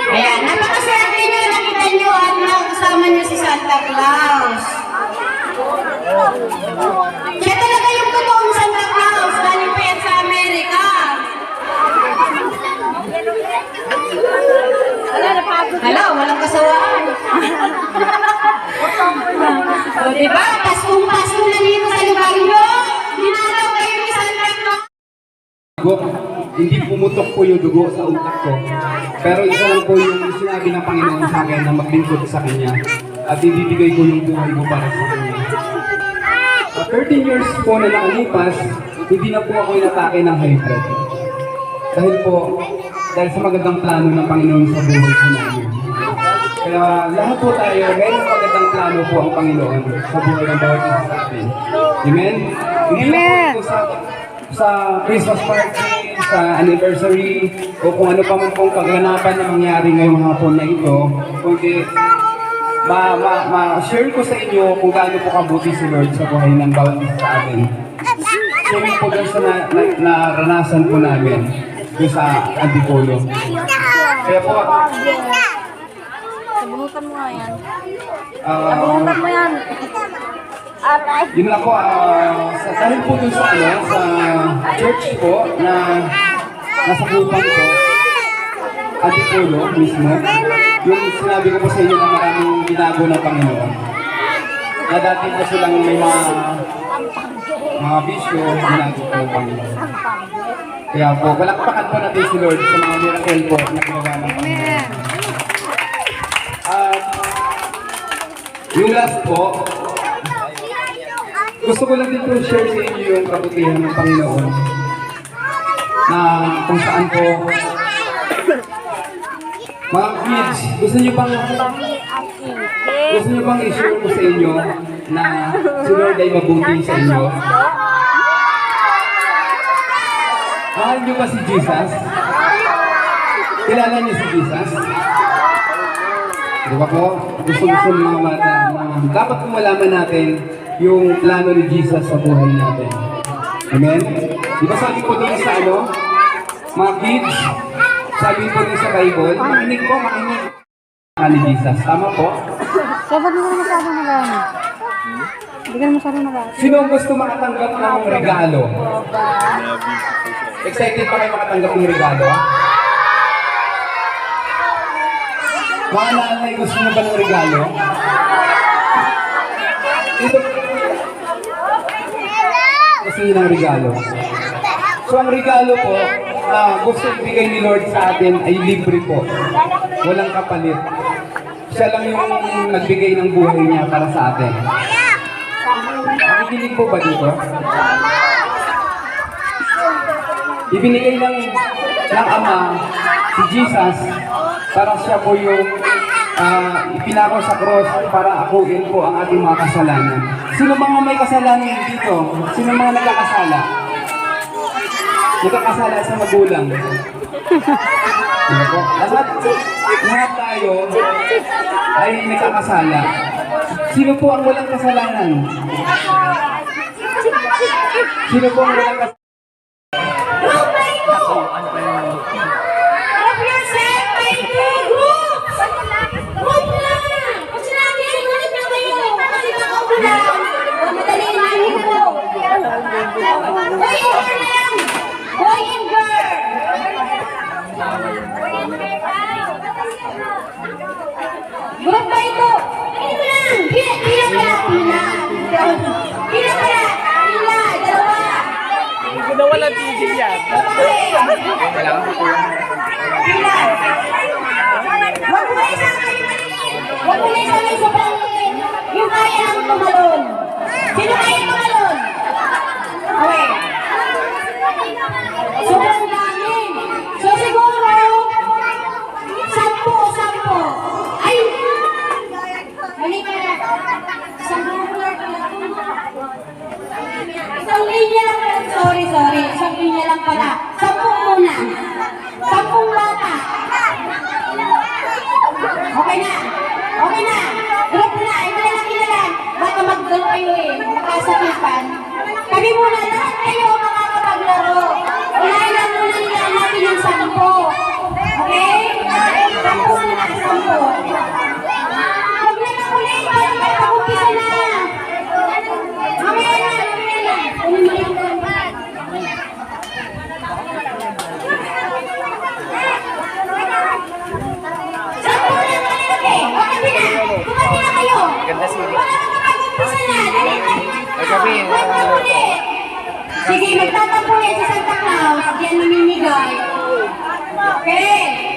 Ayan, napakaswerte nyo, nakita nyo at kasama nyo si Santa Claus. Siya talaga yung totoong Santa Claus, galing pa yan sa Amerika. Hala, walang kasawaan. O diba, paskong-paskong na dito sa lugar nyo, dinalaw kayo ni Santa Claus. Hindi pumutok po yung dugo sa utak ko. Pero isa lang po yung sinabi ng Panginoon sa akin na maglingkod sa Kanya at ibibigay ko yung buhay ko para sa Kanya. 13 years po na nakalipas, hindi na po ako inatake ng high blood. Dahil sa magandang plano ng Panginoon sa buhay ko namin. Kaya lahat po tayo, mayroong magandang plano po ang Panginoon sa buhay ng bawat isa sa atin. Amen? Hindi lang po sa Christmas party, sa anniversary, o kung ano pa man pong kaganapan na mangyari ngayong hapon na ito, kundi ma-share ko sa inyo kung gaano po kabuti si Lord sa buhay ng bawat isa sa atin. Swimming po doon sa naranasan po namin doon sa Antipolo. Kaya po, sabunutan mo nga yan. Sabunutan mo yan. Yun lang po, dahil po dun sa church po na nasa kupan ko, Antipolo mismo, yung sinabi ko po sa inyo na maraming binago ng Panginoon. Na dati po silang may mga bisyo, binago po ng Panginoon. Kaya po, palakpakan po natin si Lord sa mga miracle po na ginawa ng Panginoon. At yung last po, gusto ko lang din po share sa inyo yung kabutihan ng Panginoon na kung saan po mga kids, gusto nyo bang i-share ko sa inyo na si Lord ay mabuti sa inyo? Mahal nyo ba si Jesus? Kilala niyo si Jesus? Diba po? Gusto ng mga bata na dapat kung malaman natin yung plano ni Jesus sa buhay natin. Amen? Di ba sabi po doon sa mga kids, sabi po doon sa Bible, makinig ni Jesus. Tama po? Kaya ba't mo masyadong nag-ano? Hindi ka na masyadong nag-ano. Sino ang gusto makatanggap ng regalo? Excited pa kayo makatanggap ng regalo? Mga nanay, gusto mo ba ng regalo? Ito, kasi yun ang regalo. So ang regalo po na gusto ibigay ni Lord sa atin ay libre po. Walang kapalit. Siya lang yung nagbigay ng buhay niya para sa atin. Nakikinig po ba dito? Ibinigay ng Ama si Jesus para siya po yung ipinako sa cross para akuin po ang ating mga kasalanan. Sino mga may kasalanan dito? Sino mga nagkakasala? Nagkakasala sa magulang. Lahat tayo ay nagkakasala. Sino po ang walang kasalanan? Sino po ang walang kasalanan? Boy and girl! Group ba ito? Pila, dalawa. Halika na. Isang linya lang pala. Sorry. Isang linya lang pala. 10 muna. 10 bata. Okay na. Group na. Ito na lang kinalan. Baka mag-group kayo eh. Makasakipan. Kami muna. Lahat kayo makakapaglaro. Unahin lang muna nila natin yung 10. Okay? 10 muna. 10. Huwag na nakulit. Pag-umpisa na. Mamaya na. Ganda sila. Sige, magtatampo yan si Santa Claus. Yan mamimigay. Okay.